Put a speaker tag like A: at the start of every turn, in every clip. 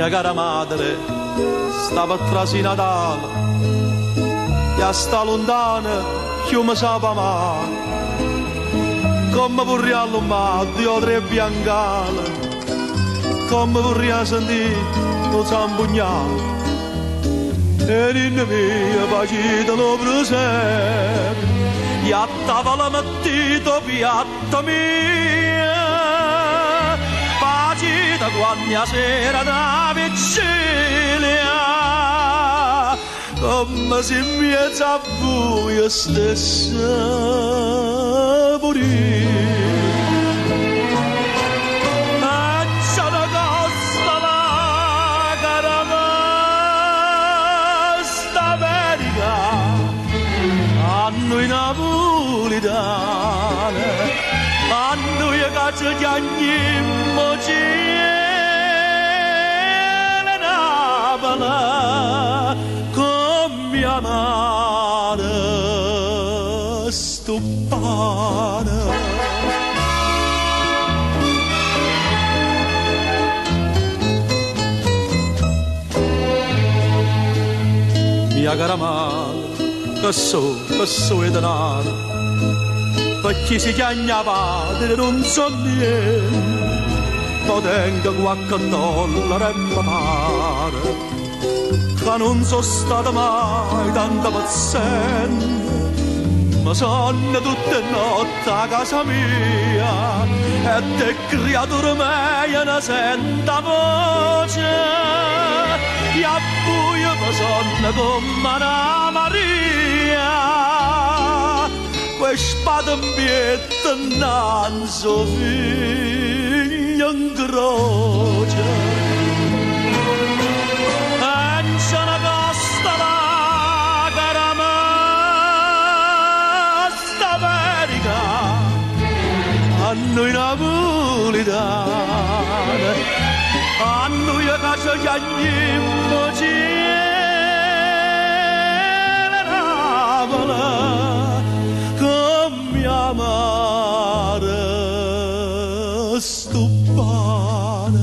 A: mia cara madre stava trasi Natale e a sta lontana che mi sapeva male come vorrei all'umato io tre biancale come vorrei sentire lo zambugnale e l'inno mia facita lo presepe e a tavola mettito piatta mia facita quando sera da vigilia come se mi è a voi stessa morire. E c'è una cosa la cara sta America a noi napolitane a noi caccia di ogni mocile Napoli con mia madre stupana. Mia cara madre che so è denaro perché si chiama padre non so niente ma tengo qualche dollaro e mi pare che non sono stata mai tanto paziente ma sono tutte notte a casa mia e te creatura mia ne senta voce e a buio mi sono come una Maria quei spadambiette non so figlio in croce e c'è una costa la cara sta America a noi napolitane a noi a casa gli agni mocile Napoli mia madre stupana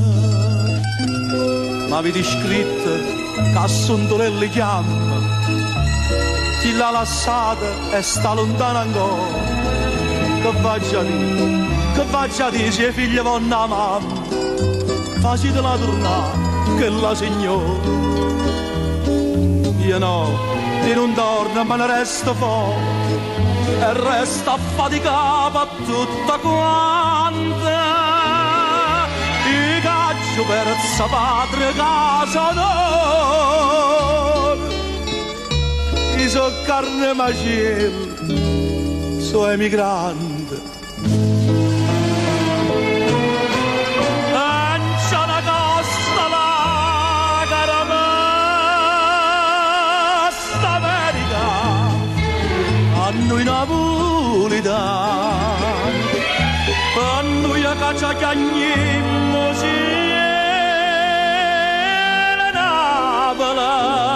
A: ma avete scritto che sono le chiamme chi l'ha lasciata e sta lontana ancora che faccia di se figlia vanno a mamma facitela tornare che la signora io no io non torno ma ne resto fuori e resta affaticata tutta quanta i caccio per sa padre casa d'oro i so carne macello so emigrante e c'è una costa la cara sta America a noi napolitani, a noi a caccia chiagni mocile Napoli.